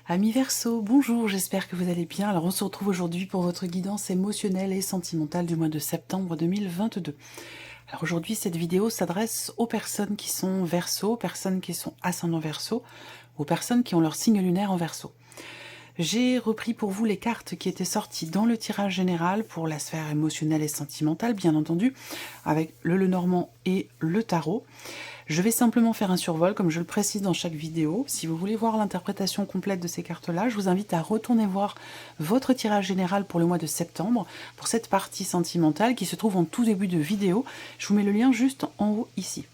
Amis Verseau, bonjour, j'espère que vous allez bien. Alors on se retrouve aujourd'hui pour votre guidance émotionnelle et sentimentale du mois de septembre 2022. Alors aujourd'hui, cette vidéo s'adresse aux personnes qui sont Verseau, aux personnes qui sont ascendant Verseau, aux personnes qui ont leur signe lunaire en Verseau. J'ai repris pour vous les cartes qui étaient sorties dans le tirage général pour la sphère émotionnelle et sentimentale, bien entendu, avec le Lenormand et le tarot. Je vais simplement faire un survol, comme je le précise dans chaque vidéo. Si vous voulez voir l'interprétation complète de ces cartes-là, je vous invite à retourner voir votre tirage général pour le mois de septembre, pour cette partie sentimentale qui se trouve en tout début de vidéo. Je vous mets le lien juste en haut ici.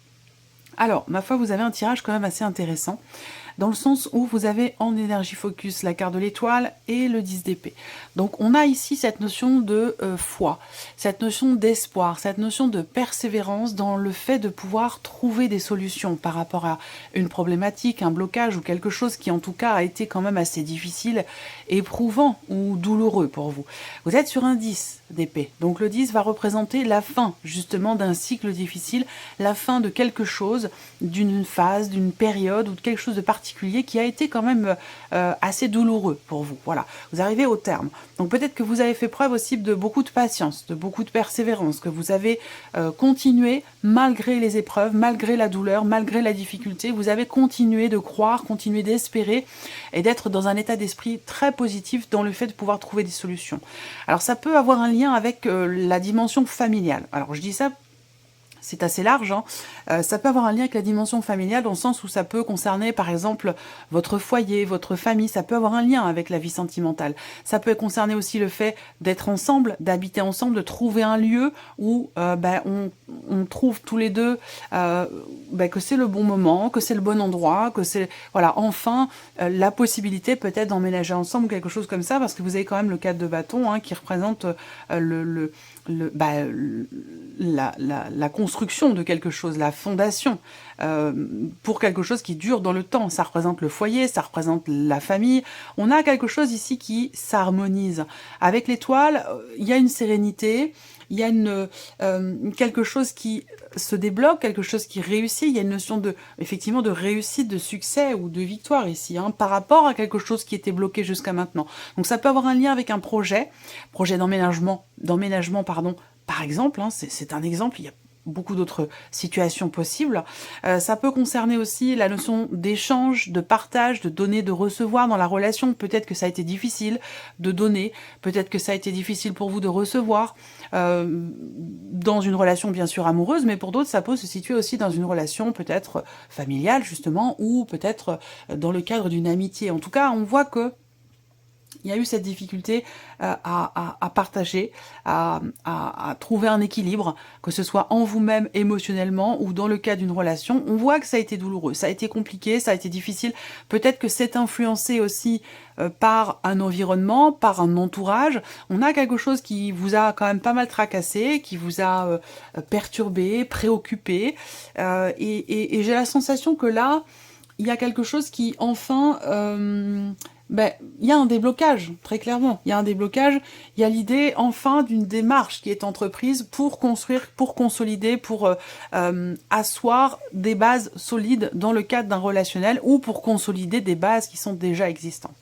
Alors, ma foi, vous avez un tirage quand même assez intéressant, dans le sens où vous avez en énergie focus la carte de l'étoile et le 10 d'épée. Donc on a ici cette notion de foi, cette notion d'espoir, cette notion de persévérance dans le fait de pouvoir trouver des solutions par rapport à une problématique, un blocage ou quelque chose qui en tout cas a été quand même assez difficile, éprouvant ou douloureux pour vous. Vous êtes sur un 10 d'épée, donc le 10 va représenter la fin justement d'un cycle difficile, la fin de quelque chose, d'une phase, d'une période ou de quelque chose de particulier qui a été quand même assez douloureux pour vous. Voilà, vous arrivez au terme. Donc peut-être que vous avez fait preuve aussi de beaucoup de patience, de beaucoup de persévérance, que vous avez continué malgré les épreuves, malgré la douleur, malgré la difficulté. Vous avez continué de croire, continué d'espérer et d'être dans un état d'esprit très positif dans le fait de pouvoir trouver des solutions. Alors ça peut avoir un lien avec la dimension familiale. Alors je dis ça, c'est assez large, hein. Ça peut avoir un lien avec la dimension familiale dans le sens où ça peut concerner par exemple votre foyer, votre famille, ça peut avoir un lien avec la vie sentimentale. Ça peut concerner aussi le fait d'être ensemble, d'habiter ensemble, de trouver un lieu où on trouve tous les deux que c'est le bon moment, que c'est le bon endroit, que c'est voilà enfin la possibilité peut-être d'emménager ensemble ou quelque chose comme ça, parce que vous avez quand même le 4 de bâton qui représente la construction de quelque chose, la fondation pour quelque chose qui dure dans le temps. Ça représente le foyer, ça représente la famille. On a quelque chose ici qui s'harmonise. Avec l'étoile, il y a une sérénité, il y a quelque chose qui se débloque, quelque chose qui réussit. Il y a une notion effectivement de réussite, de succès ou de victoire ici, par rapport à quelque chose qui était bloqué jusqu'à maintenant. Donc ça peut avoir un lien avec un projet d'emménagement, par exemple, c'est un exemple, il y a beaucoup d'autres situations possibles. Ça peut concerner aussi la notion d'échange, de partage, de donner, de recevoir dans la relation. Peut-être que ça a été difficile de donner, peut-être que ça a été difficile pour vous de recevoir dans une relation bien sûr amoureuse, mais pour d'autres ça peut se situer aussi dans une relation peut-être familiale justement, ou peut-être dans le cadre d'une amitié. En tout cas, on voit que il y a eu cette difficulté à partager, à trouver un équilibre, que ce soit en vous-même émotionnellement ou dans le cas d'une relation. On voit que ça a été douloureux, ça a été compliqué, ça a été difficile. Peut-être que c'est influencé aussi par un environnement, par un entourage. On a quelque chose qui vous a quand même pas mal tracassé, qui vous a perturbé, préoccupé. Et j'ai la sensation que là, il y a quelque chose qui enfin... il y a un déblocage, très clairement. Il y a un déblocage, il y a l'idée, enfin, d'une démarche qui est entreprise pour construire, pour consolider, pour asseoir des bases solides dans le cadre d'un relationnel ou pour consolider des bases qui sont déjà existantes.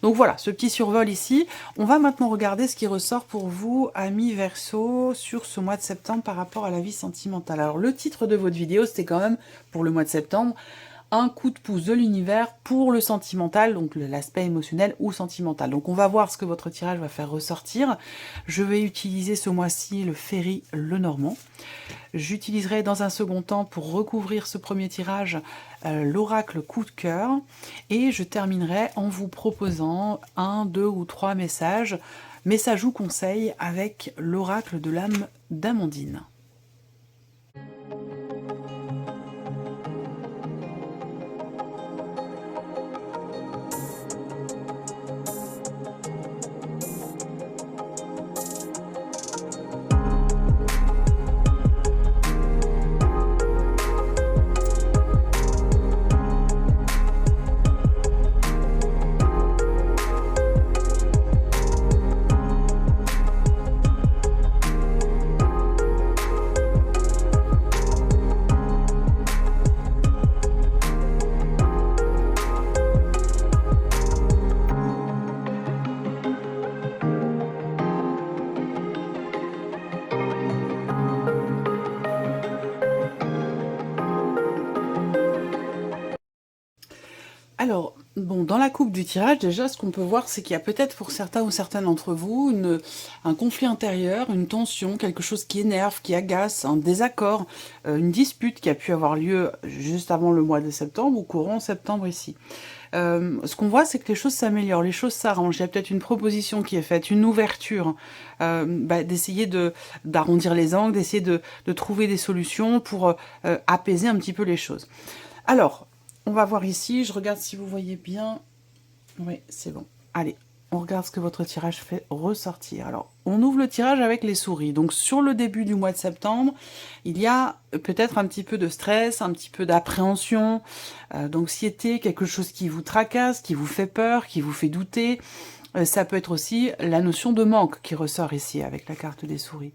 Donc voilà, ce petit survol ici. On va maintenant regarder ce qui ressort pour vous, amis Verseau, sur ce mois de septembre par rapport à la vie sentimentale. Alors, le titre de votre vidéo, c'était quand même, pour le mois de septembre, un coup de pouce de l'univers pour le sentimental, donc l'aspect émotionnel ou sentimental. Donc on va voir ce que votre tirage va faire ressortir. Je vais utiliser ce mois-ci le Ferry Lenormand. J'utiliserai dans un second temps, pour recouvrir ce premier tirage, l'oracle coup de cœur. Et je terminerai en vous proposant 1, 2 ou 3 messages ou conseils avec l'oracle de l'âme d'Amandine. Alors, bon, dans la coupe du tirage, déjà, ce qu'on peut voir, c'est qu'il y a peut-être pour certains ou certaines d'entre vous un conflit intérieur, une tension, quelque chose qui énerve, qui agace, un désaccord, une dispute qui a pu avoir lieu juste avant le mois de septembre ou courant septembre ici. Ce qu'on voit, c'est que les choses s'améliorent, les choses s'arrangent. Il y a peut-être une proposition qui est faite, une ouverture, d'essayer d'arrondir les angles, d'essayer de trouver des solutions pour apaiser un petit peu les choses. Alors, on va voir ici, je regarde si vous voyez bien. Oui, c'est bon. Allez, on regarde ce que votre tirage fait ressortir. Alors, on ouvre le tirage avec les souris. Donc, sur le début du mois de septembre, il y a peut-être un petit peu de stress, un petit peu d'appréhension, d'anxiété, quelque chose qui vous tracasse, qui vous fait peur, qui vous fait douter. Ça peut être aussi la notion de manque qui ressort ici avec la carte des souris.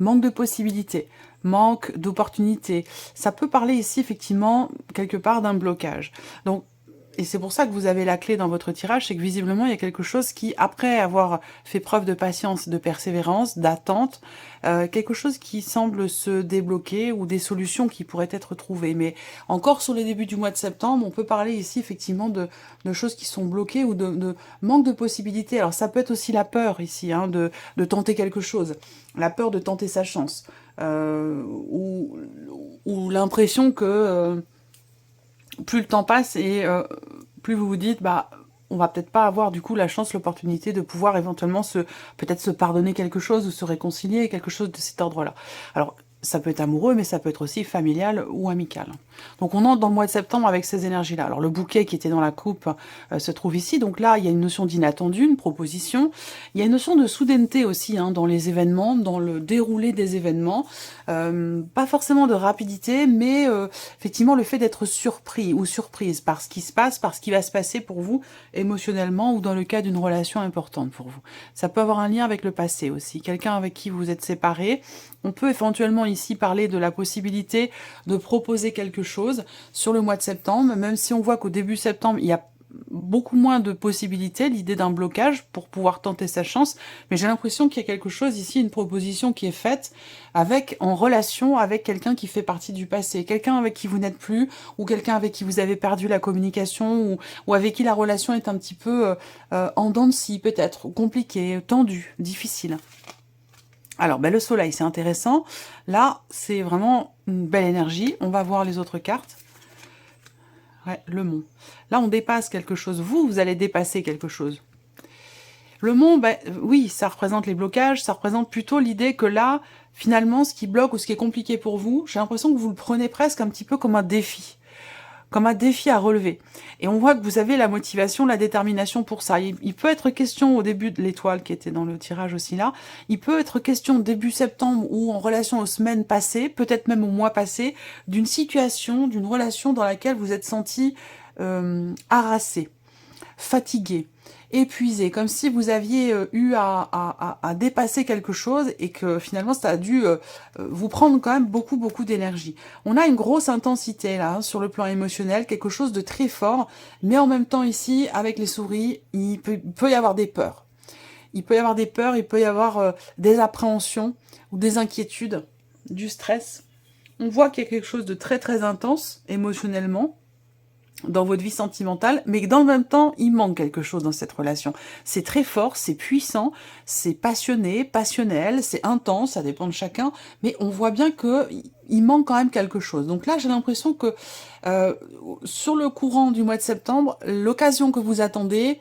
Manque de possibilités, manque d'opportunités. Ça peut parler ici, effectivement, quelque part d'un blocage. Donc, et c'est pour ça que vous avez la clé dans votre tirage, c'est que visiblement, il y a quelque chose qui, après avoir fait preuve de patience, de persévérance, d'attente, quelque chose qui semble se débloquer ou des solutions qui pourraient être trouvées. Mais encore sur les débuts du mois de septembre, on peut parler ici, effectivement, de choses qui sont bloquées ou de manque de possibilités. Alors, ça peut être aussi la peur, ici, hein, de tenter quelque chose. La peur de tenter sa chance. Ou l'impression que... plus le temps passe et plus vous vous dites, bah, on va peut-être pas avoir du coup la chance, l'opportunité de pouvoir éventuellement peut-être se pardonner quelque chose ou se réconcilier, quelque chose de cet ordre-là. Alors, ça peut être amoureux, mais ça peut être aussi familial ou amical. Donc on entre dans le mois de septembre avec ces énergies-là. Alors le bouquet qui était dans la coupe se trouve ici. Donc là, il y a une notion d'inattendu, une proposition. Il y a une notion de soudaineté aussi dans les événements, dans le déroulé des événements. Pas forcément de rapidité, mais effectivement le fait d'être surpris ou surprise par ce qui se passe, par ce qui va se passer pour vous émotionnellement ou dans le cas d'une relation importante pour vous. Ça peut avoir un lien avec le passé aussi. Quelqu'un avec qui vous êtes séparés. On peut éventuellement ici parler de la possibilité de proposer quelque chose sur le mois de septembre, même si on voit qu'au début septembre, il y a beaucoup moins de possibilités, l'idée d'un blocage pour pouvoir tenter sa chance, mais j'ai l'impression qu'il y a quelque chose ici, une proposition qui est faite en relation avec quelqu'un qui fait partie du passé, quelqu'un avec qui vous n'êtes plus, ou quelqu'un avec qui vous avez perdu la communication, ou avec qui la relation est un petit peu en dents de scie, peut-être, compliquée, tendue, difficile. Alors, le soleil, c'est intéressant. Là, c'est vraiment une belle énergie. On va voir les autres cartes. Ouais, le mont. Là, on dépasse quelque chose. Vous allez dépasser quelque chose. Le mont, oui, ça représente les blocages. Ça représente plutôt l'idée que là, finalement, ce qui bloque ou ce qui est compliqué pour vous, j'ai l'impression que vous le prenez presque un petit peu comme un défi. Comme un défi à relever. Et on voit que vous avez la motivation, la détermination pour ça. Il peut être question au début de l'étoile qui était dans le tirage aussi là, il peut être question début septembre ou en relation aux semaines passées, peut-être même au mois passé, d'une situation, d'une relation dans laquelle vous êtes senti harassé, fatigué, épuisé, comme si vous aviez eu à dépasser quelque chose et que finalement ça a dû vous prendre quand même beaucoup d'énergie. On a une grosse intensité là sur le plan émotionnel, quelque chose de très fort, mais en même temps ici avec les souris, il peut y avoir des peurs. Il peut y avoir des peurs, il peut y avoir des appréhensions ou des inquiétudes, du stress. On voit qu'il y a quelque chose de très intense émotionnellement dans votre vie sentimentale, mais que dans le même temps, il manque quelque chose dans cette relation. C'est très fort, c'est puissant, c'est passionné, passionnel, c'est intense, ça dépend de chacun, mais on voit bien que il manque quand même quelque chose. Donc là, j'ai l'impression que sur le courant du mois de septembre, l'occasion que vous attendez,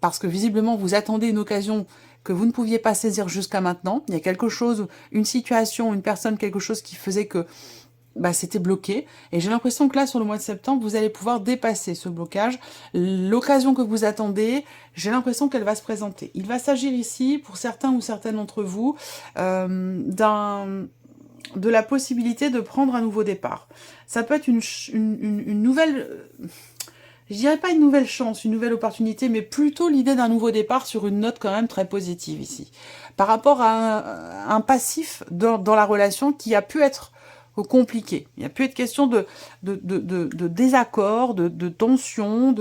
parce que visiblement vous attendez une occasion que vous ne pouviez pas saisir jusqu'à maintenant, il y a quelque chose, une situation, une personne, quelque chose qui faisait que c'était bloqué. Et j'ai l'impression que là, sur le mois de septembre, vous allez pouvoir dépasser ce blocage. L'occasion que vous attendez, j'ai l'impression qu'elle va se présenter. Il va s'agir ici, pour certains ou certaines d'entre vous, de la possibilité de prendre un nouveau départ. Ça peut être une nouvelle... je dirais pas une nouvelle chance, une nouvelle opportunité, mais plutôt l'idée d'un nouveau départ sur une note quand même très positive ici. Par rapport à un passif dans la relation qui a pu être compliqué. Il n'y a pu être question de désaccord, de tension,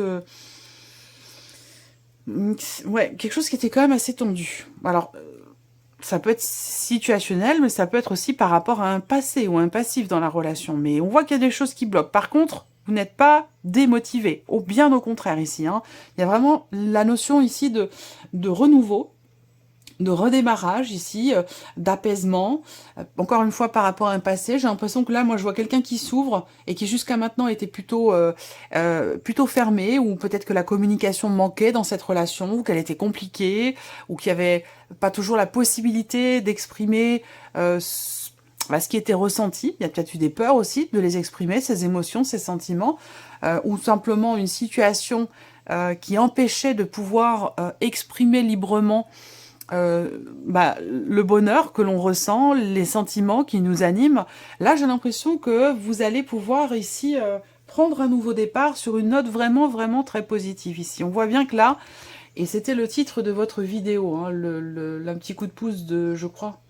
ouais, quelque chose qui était quand même assez tendu. Alors, ça peut être situationnel, mais ça peut être aussi par rapport à un passé ou un passif dans la relation. Mais on voit qu'il y a des choses qui bloquent. Par contre, vous n'êtes pas démotivé, bien au contraire ici. Hein. Il y a vraiment la notion ici de renouveau, de redémarrage ici, d'apaisement. Encore une fois, par rapport à un passé, j'ai l'impression que là, moi, je vois quelqu'un qui s'ouvre et qui jusqu'à maintenant était plutôt fermé, ou peut-être que la communication manquait dans cette relation, ou qu'elle était compliquée, ou qu'il n'y avait pas toujours la possibilité d'exprimer ce qui était ressenti. Il y a peut-être eu des peurs aussi de les exprimer, ces émotions, ces sentiments, ou simplement une situation qui empêchait de pouvoir exprimer librement le bonheur que l'on ressent, les sentiments qui nous animent. Là, j'ai l'impression que vous allez pouvoir ici prendre un nouveau départ sur une note vraiment, vraiment très positive ici. On voit bien que là, et c'était le titre de votre vidéo, hein, un petit coup de pouce de, je crois,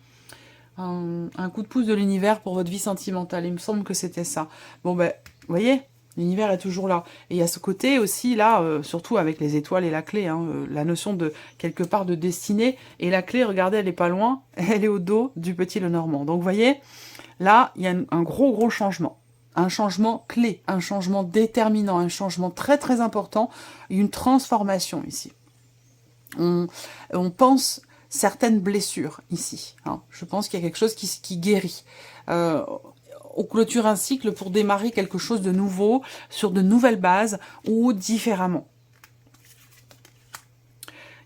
un coup de pouce de l'univers pour votre vie sentimentale. Il me semble que c'était ça. Bon, vous voyez, l'univers est toujours là. Et il y a ce côté aussi, là, surtout avec les étoiles et la clé, hein, la notion de, quelque part, de destinée. Et la clé, regardez, elle n'est pas loin, elle est au dos du petit Lenormand. Donc, vous voyez, là, il y a un gros changement. Un changement clé, un changement déterminant, un changement très, très important, une transformation ici. On pense certaines blessures ici. Hein. Je pense qu'il y a quelque chose qui guérit. On clôture un cycle pour démarrer quelque chose de nouveau, sur de nouvelles bases ou différemment.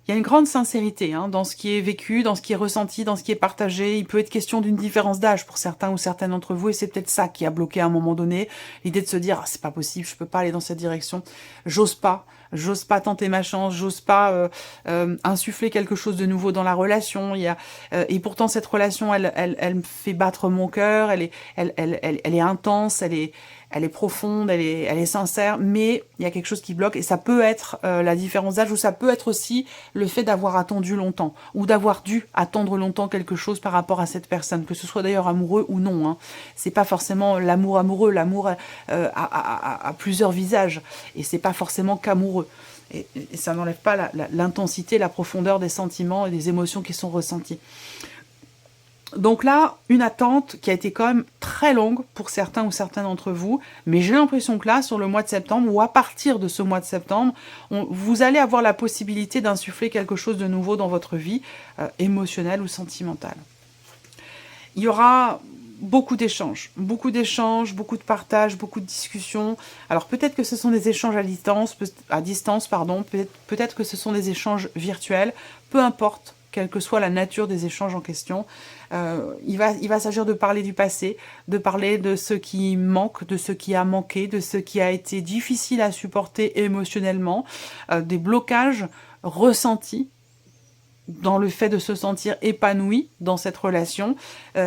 Il y a une grande sincérité hein, dans ce qui est vécu, dans ce qui est ressenti, dans ce qui est partagé. Il peut être question d'une différence d'âge pour certains ou certaines d'entre vous, et c'est peut-être ça qui a bloqué à un moment donné, l'idée de se dire « Ah, c'est pas possible, je peux pas aller dans cette direction, j'ose pas tenter ma chance, j'ose pas insuffler quelque chose de nouveau dans la relation. » Et pourtant, cette relation, elle me fait battre mon cœur, elle est intense, elle est profonde, elle est sincère, mais il y a quelque chose qui bloque, et ça peut être la différence d'âge, ou ça peut être aussi le fait d'avoir attendu longtemps, ou d'avoir dû attendre longtemps quelque chose par rapport à cette personne, que ce soit d'ailleurs amoureux ou non. Hein. C'est pas forcément l'amour amoureux, l'amour a plusieurs visages, et c'est pas forcément qu'amoureux. Et ça n'enlève pas l'intensité, la profondeur des sentiments et des émotions qui sont ressenties. Donc là, une attente qui a été quand même très longue pour certains ou certaines d'entre vous, mais j'ai l'impression que là, sur le mois de septembre, ou à partir de ce mois de septembre, vous allez avoir la possibilité d'insuffler quelque chose de nouveau dans votre vie, émotionnelle ou sentimentale. Il y aura beaucoup d'échanges, beaucoup de partages, beaucoup de discussions. Alors peut-être que ce sont des échanges à distance, peut-être que ce sont des échanges virtuels, peu importe, quelle que soit la nature des échanges en question. Il va s'agir de parler du passé, de parler de ce qui manque, de ce qui a manqué, de ce qui a été difficile à supporter émotionnellement, des blocages ressentis dans le fait de se sentir épanoui dans cette relation.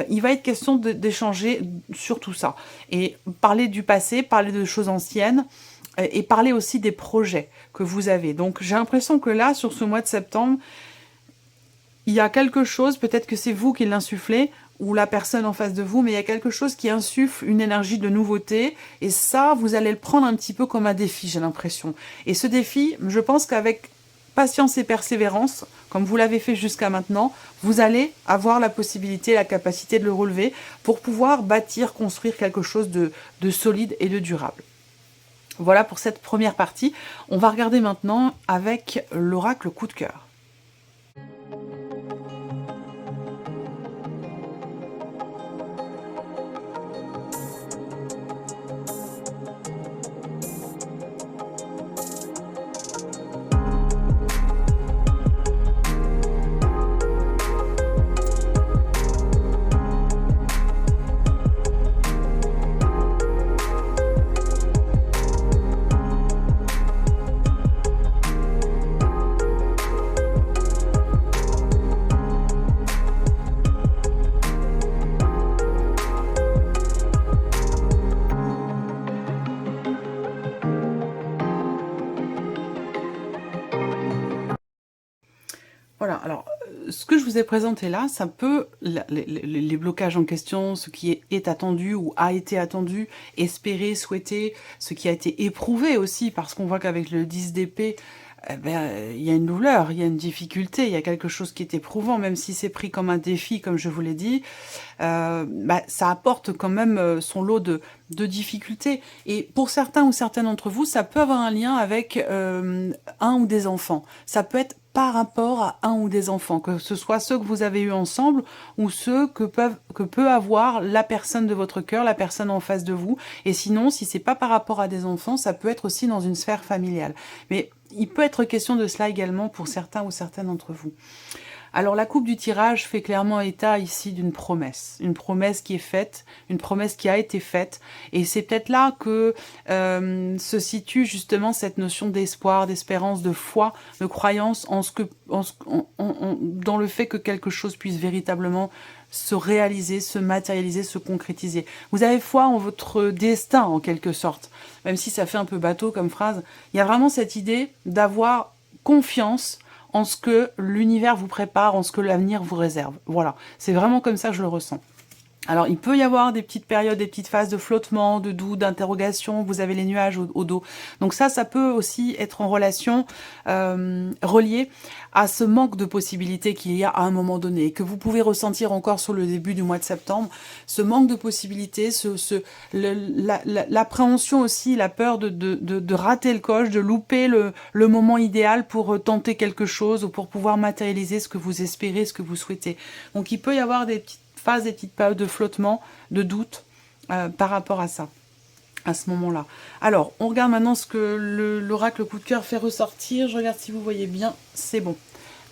Il va être question d'échanger sur tout ça. Et parler du passé, parler de choses anciennes, et parler aussi des projets que vous avez. Donc j'ai l'impression que là, sur ce mois de septembre, il y a quelque chose, peut-être que c'est vous qui l'insufflez, ou la personne en face de vous, mais il y a quelque chose qui insuffle une énergie de nouveauté, et ça, vous allez le prendre un petit peu comme un défi, j'ai l'impression. Et ce défi, je pense qu'avec patience et persévérance, comme vous l'avez fait jusqu'à maintenant, vous allez avoir la possibilité, la capacité de le relever pour pouvoir bâtir, construire quelque chose de solide et de durable. Voilà pour cette première partie. On va regarder maintenant avec l'oracle coup de cœur. Voilà, alors ce que je vous ai présenté là, ça peut, les blocages en question, ce qui est attendu ou a été attendu, espéré, souhaité, ce qui a été éprouvé aussi, parce qu'on voit qu'avec le 10 d'épée, eh ben, il y a une douleur, il y a une difficulté, il y a quelque chose qui est éprouvant, même si c'est pris comme un défi, comme je vous l'ai dit, bah, ça apporte quand même son lot de difficultés. Et pour certains ou certaines d'entre vous, ça peut avoir un lien avec un ou des enfants. Ça peut être par rapport à un ou des enfants, que ce soit ceux que vous avez eus ensemble ou ceux que peut avoir la personne de votre cœur, la personne en face de vous. Et sinon, si c'est pas par rapport à des enfants, ça peut être aussi dans une sphère familiale. Mais il peut être question de cela également pour certains ou certaines d'entre vous. Alors la coupe du tirage fait clairement état ici d'une promesse. Une promesse qui est faite, une promesse qui a été faite. Et c'est peut-être là que se situe justement cette notion d'espoir, d'espérance, de foi, de croyance dans le fait que quelque chose puisse véritablement se réaliser, se matérialiser, se concrétiser. Vous avez foi en votre destin en quelque sorte. Même si ça fait un peu bateau comme phrase, il y a vraiment cette idée d'avoir confiance en ce que l'univers vous prépare, en ce que l'avenir vous réserve. Voilà, c'est vraiment comme ça que je le ressens. Alors, il peut y avoir des petites périodes, des petites phases de flottement, de doute, d'interrogation, vous avez les nuages au dos. Donc ça peut aussi être en relation relié à ce manque de possibilités qu'il y a à un moment donné, et que vous pouvez ressentir encore sur le début du mois de septembre, ce manque de possibilités, l'appréhension aussi, la peur de rater le coche, de louper le moment idéal pour tenter quelque chose ou pour pouvoir matérialiser ce que vous espérez, ce que vous souhaitez. Donc il peut y avoir des petites phases, des petites périodes de flottement, de doute par rapport à ça, à ce moment-là. Alors, on regarde maintenant ce que l'oracle coup de cœur fait ressortir. Je regarde si vous voyez bien, c'est bon.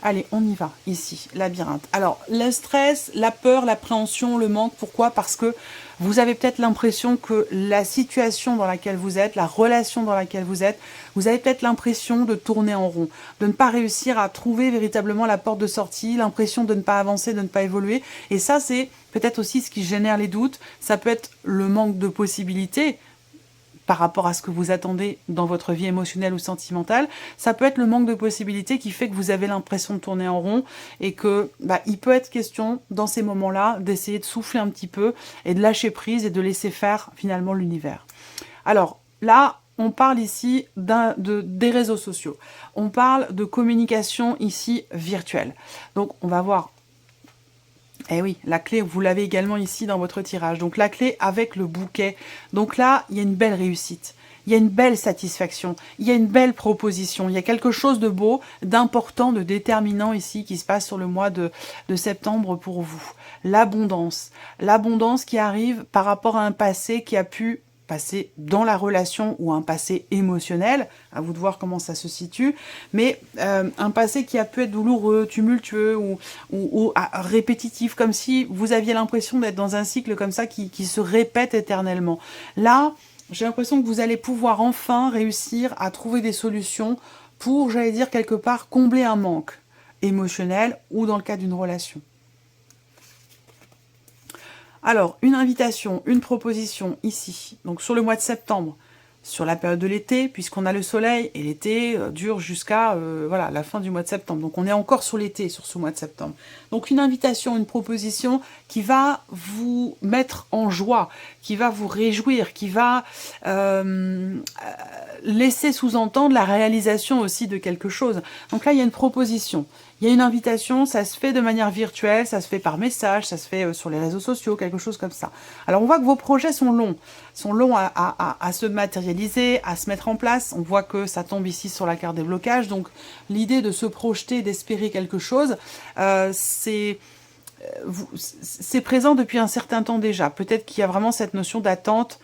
Allez, on y va, ici, labyrinthe. Alors, le stress, la peur, l'appréhension, le manque, pourquoi? Parce que vous avez peut-être l'impression que la situation dans laquelle vous êtes, la relation dans laquelle vous êtes, vous avez peut-être l'impression de tourner en rond, de ne pas réussir à trouver véritablement la porte de sortie, l'impression de ne pas avancer, de ne pas évoluer. Et ça, c'est peut-être aussi ce qui génère les doutes. Ça peut être le manque de possibilités par rapport à ce que vous attendez dans votre vie émotionnelle ou sentimentale. Ça peut être le manque de possibilités qui fait que vous avez l'impression de tourner en rond et que il peut être question, dans ces moments-là, d'essayer de souffler un petit peu et de lâcher prise et de laisser faire finalement l'univers. Alors là, on parle ici des réseaux sociaux. On parle de communication ici virtuelle. Donc on va voir. Eh oui, la clé, vous l'avez également ici dans votre tirage. Donc la clé avec le bouquet. Donc là, il y a une belle réussite. Il y a une belle satisfaction. Il y a une belle proposition. Il y a quelque chose de beau, d'important, de déterminant ici qui se passe sur le mois de septembre pour vous. L'abondance. L'abondance qui arrive par rapport à un passé qui a pu passer dans la relation ou un passé émotionnel, à vous de voir comment ça se situe, mais un passé qui a pu être douloureux, tumultueux ou répétitif, comme si vous aviez l'impression d'être dans un cycle comme ça qui se répète éternellement. Là, j'ai l'impression que vous allez pouvoir enfin réussir à trouver des solutions pour, j'allais dire, quelque part, combler un manque émotionnel ou dans le cas d'une relation. Alors, une invitation, une proposition ici, donc sur le mois de septembre, sur la période de l'été, puisqu'on a le soleil, et l'été dure jusqu'à voilà, la fin du mois de septembre. Donc on est encore sur l'été, sur ce mois de septembre. Donc une invitation, une proposition qui va vous mettre en joie, qui va vous réjouir, qui va laisser sous-entendre la réalisation aussi de quelque chose. Donc là, il y a une proposition. Il y a une invitation, ça se fait de manière virtuelle, ça se fait par message, ça se fait sur les réseaux sociaux, quelque chose comme ça. Alors on voit que vos projets sont longs à se matérialiser, à se mettre en place. On voit que ça tombe ici sur la carte des blocages. Donc l'idée de se projeter, d'espérer quelque chose, c'est présent depuis un certain temps déjà. Peut-être qu'il y a vraiment cette notion d'attente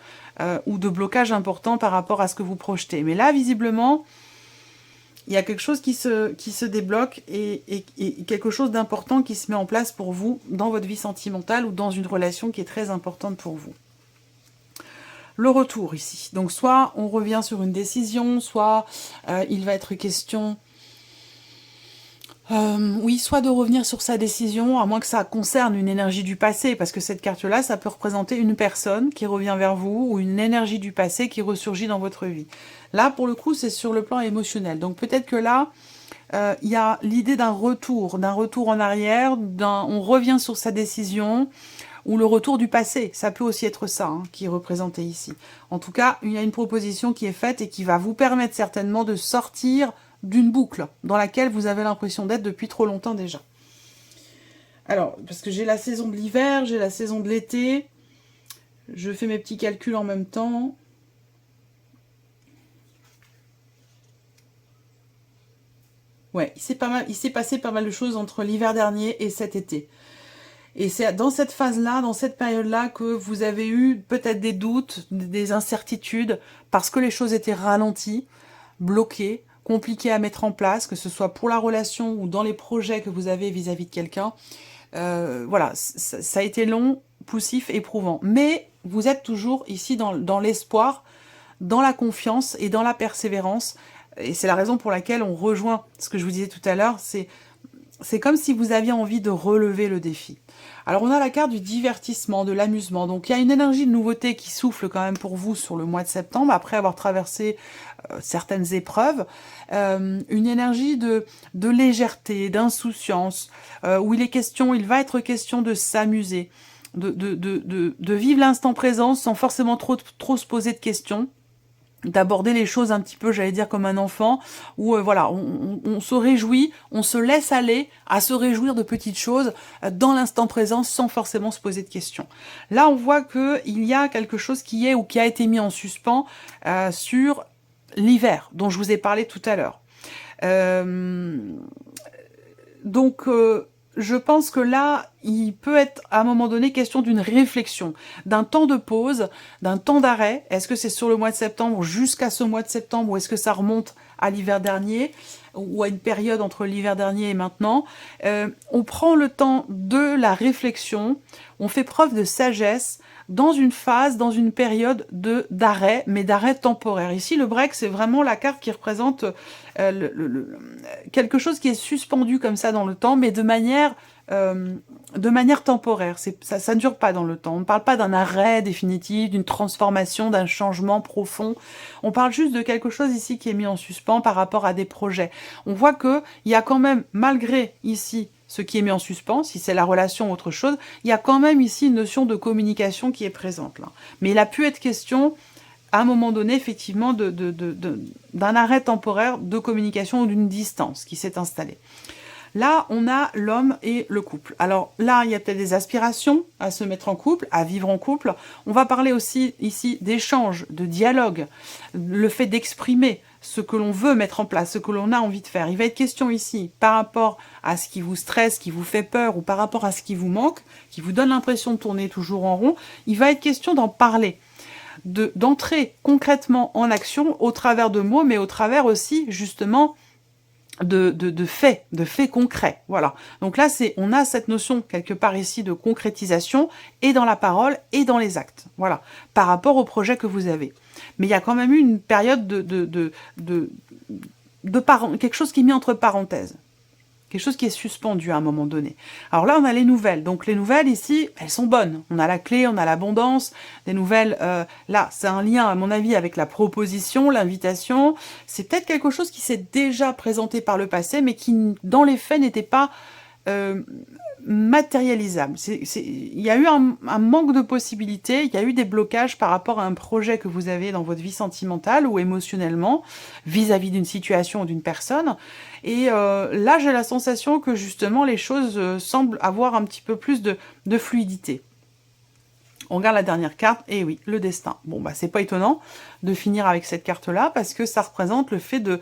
ou de blocage important par rapport à ce que vous projetez. Mais là, visiblement, il y a quelque chose qui se débloque et quelque chose d'important qui se met en place pour vous dans votre vie sentimentale ou dans une relation qui est très importante pour vous. Le retour ici. Donc soit on revient sur une décision, soit il va être question... oui, soit de revenir sur sa décision, à moins que ça concerne une énergie du passé, parce que cette carte-là, ça peut représenter une personne qui revient vers vous, ou une énergie du passé qui ressurgit dans votre vie. Là, pour le coup, c'est sur le plan émotionnel. Donc peut-être que là, il y a l'idée d'un retour en arrière, on revient sur sa décision, ou le retour du passé. Ça peut aussi être ça, qui est représenté ici. En tout cas, il y a une proposition qui est faite et qui va vous permettre certainement de sortir d'une boucle dans laquelle vous avez l'impression d'être depuis trop longtemps déjà. Alors, parce que j'ai la saison de l'hiver, j'ai la saison de l'été, je fais mes petits calculs en même temps. Ouais, il s'est passé pas mal de choses entre l'hiver dernier et cet été. Et c'est dans cette phase-là, dans cette période-là, que vous avez eu peut-être des doutes, des incertitudes, parce que les choses étaient ralenties, bloquées, compliquées à mettre en place, que ce soit pour la relation ou dans les projets que vous avez vis-à-vis de quelqu'un. Voilà, ça a été long, poussif, éprouvant. Mais vous êtes toujours ici dans l'espoir, dans la confiance et dans la persévérance. Et c'est la raison pour laquelle on rejoint ce que je vous disais tout à l'heure, c'est comme si vous aviez envie de relever le défi. Alors on a la carte du divertissement, de l'amusement, donc il y a une énergie de nouveauté qui souffle quand même pour vous sur le mois de septembre, après avoir traversé certaines épreuves, une énergie de légèreté, d'insouciance, où il va être question de s'amuser, de vivre l'instant présent sans forcément trop se poser de questions, d'aborder les choses un petit peu, j'allais dire, comme un enfant, où voilà, on se réjouit, on se laisse aller à se réjouir de petites choses dans l'instant présent sans forcément se poser de questions. Là, on voit qu'il y a quelque chose qui est ou qui a été mis en suspens sur l'hiver, dont je vous ai parlé tout à l'heure. Donc, je pense que là, il peut être à un moment donné question d'une réflexion, d'un temps de pause, d'un temps d'arrêt. Est-ce que c'est sur le mois de septembre, jusqu'à ce mois de septembre, ou est-ce que ça remonte à l'hiver dernier, ou à une période entre l'hiver dernier et maintenant? On prend le temps de la réflexion, on fait preuve de sagesse dans une phase, dans une période d'arrêt, mais d'arrêt temporaire. Ici, le break, c'est vraiment la carte qui représente quelque chose qui est suspendu comme ça dans le temps, mais de manière temporaire. Ça ne dure pas dans le temps. On ne parle pas d'un arrêt définitif, d'une transformation, d'un changement profond. On parle juste de quelque chose ici qui est mis en suspens par rapport à des projets. On voit qu'il y a quand même, malgré ici ce qui est mis en suspens, si c'est la relation ou autre chose, il y a quand même ici une notion de communication qui est présente là. Mais il a pu être question, à un moment donné, effectivement, d'un arrêt temporaire de communication ou d'une distance qui s'est installée. Là, on a l'homme et le couple. Alors là, il y a peut-être des aspirations à se mettre en couple, à vivre en couple. On va parler aussi ici d'échange, de dialogue, le fait d'exprimer ce que l'on veut mettre en place, ce que l'on a envie de faire. Il va être question ici, par rapport à ce qui vous stresse, qui vous fait peur, ou par rapport à ce qui vous manque, qui vous donne l'impression de tourner toujours en rond, il va être question d'en parler, d'entrer concrètement en action au travers de mots, mais au travers aussi, justement, de faits concrets. Voilà. Donc là, on a cette notion quelque part ici de concrétisation, et dans la parole et dans les actes. Voilà. Par rapport au projet que vous avez. Mais il y a quand même eu une période quelque chose qui est mis entre parenthèses. Quelque chose qui est suspendu à un moment donné. Alors là, on a les nouvelles. Donc les nouvelles ici, elles sont bonnes. On a la clé, on a l'abondance. Des nouvelles, là, c'est un lien, à mon avis, avec la proposition, l'invitation. C'est peut-être quelque chose qui s'est déjà présenté par le passé, mais qui, dans les faits, n'était pas matérialisable. Il y a eu un manque de possibilités, il y a eu des blocages par rapport à un projet que vous avez dans votre vie sentimentale ou émotionnellement, vis-à-vis d'une situation ou d'une personne. Et là, j'ai la sensation que justement, les choses semblent avoir un petit peu plus de fluidité. On regarde la dernière carte, et oui, le destin. Bon, bah, c'est pas étonnant de finir avec cette carte-là, parce que ça représente le fait de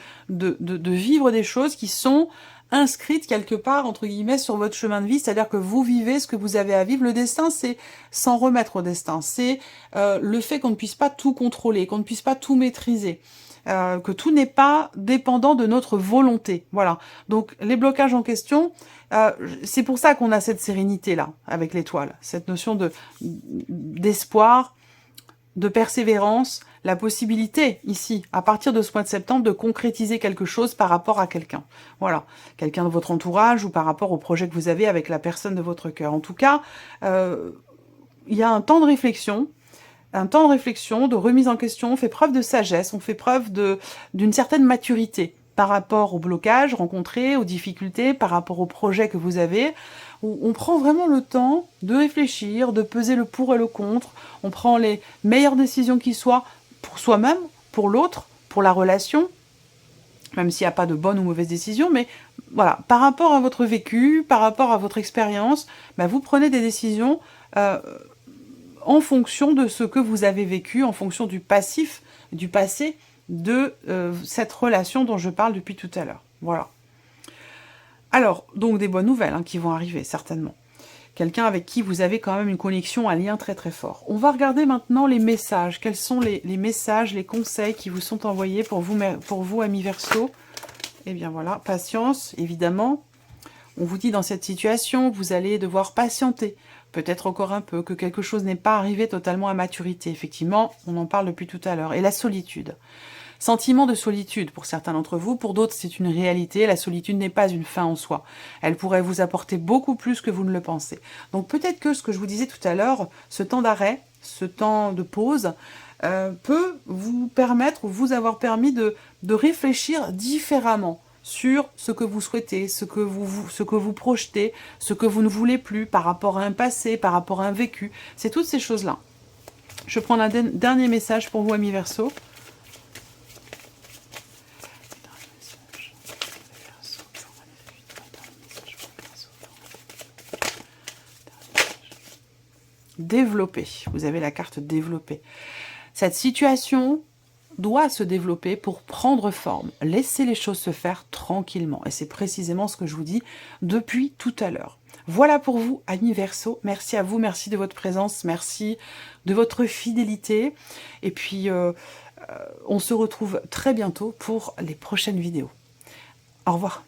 vivre des choses qui sont inscrites quelque part, entre guillemets, sur votre chemin de vie, c'est-à-dire que vous vivez ce que vous avez à vivre. Le destin, c'est s'en remettre au destin. C'est le fait qu'on ne puisse pas tout contrôler, qu'on ne puisse pas tout maîtriser. Que tout n'est pas dépendant de notre volonté. Voilà. Donc, les blocages en question, c'est pour ça qu'on a cette sérénité-là, avec l'étoile. Cette notion d'espoir, de persévérance, la possibilité, ici, à partir de ce mois de septembre, de concrétiser quelque chose par rapport à quelqu'un. Voilà. Quelqu'un de votre entourage ou par rapport au projet que vous avez avec la personne de votre cœur. En tout cas, il y a un temps de réflexion, de remise en question, on fait preuve de sagesse, on fait preuve d'une certaine maturité par rapport aux blocages rencontrés, aux difficultés, par rapport aux projets que vous avez. On prend vraiment le temps de réfléchir, de peser le pour et le contre, on prend les meilleures décisions qui soient pour soi-même, pour l'autre, pour la relation. même s'il n'y a pas de bonne ou mauvaise décision, mais voilà, par rapport à votre vécu, par rapport à votre expérience, bah, vous prenez des décisions en fonction de ce que vous avez vécu, en fonction du passif, du passé de cette relation dont je parle depuis tout à l'heure. Voilà. Alors, donc des bonnes nouvelles qui vont arriver, certainement. Quelqu'un avec qui vous avez quand même une connexion, un lien très très fort. On va regarder maintenant les messages. Quels sont les messages, les conseils qui vous sont envoyés pour vous amis Verseau? Eh bien voilà, patience, évidemment. On vous dit dans cette situation, vous allez devoir patienter. Peut-être encore un peu, que quelque chose n'est pas arrivé totalement à maturité. Effectivement, on en parle depuis tout à l'heure. Et la solitude. Sentiment de solitude pour certains d'entre vous, pour d'autres c'est une réalité, la solitude n'est pas une fin en soi. Elle pourrait vous apporter beaucoup plus que vous ne le pensez. Donc peut-être que ce que je vous disais tout à l'heure, ce temps d'arrêt, ce temps de pause, peut vous permettre ou vous avoir permis de réfléchir différemment sur ce que vous souhaitez, ce que vous projetez, ce que vous ne voulez plus par rapport à un passé, par rapport à un vécu. C'est toutes ces choses-là. Je prends un dernier message pour vous, amis Verseau. Développer. Vous avez la carte développer. Cette situation doit se développer pour prendre forme. Laissez les choses se faire tranquillement. Et c'est précisément ce que je vous dis depuis tout à l'heure. Voilà pour vous, amis Verseau. Merci à vous, merci de votre présence, merci de votre fidélité. Et puis, on se retrouve très bientôt pour les prochaines vidéos. Au revoir.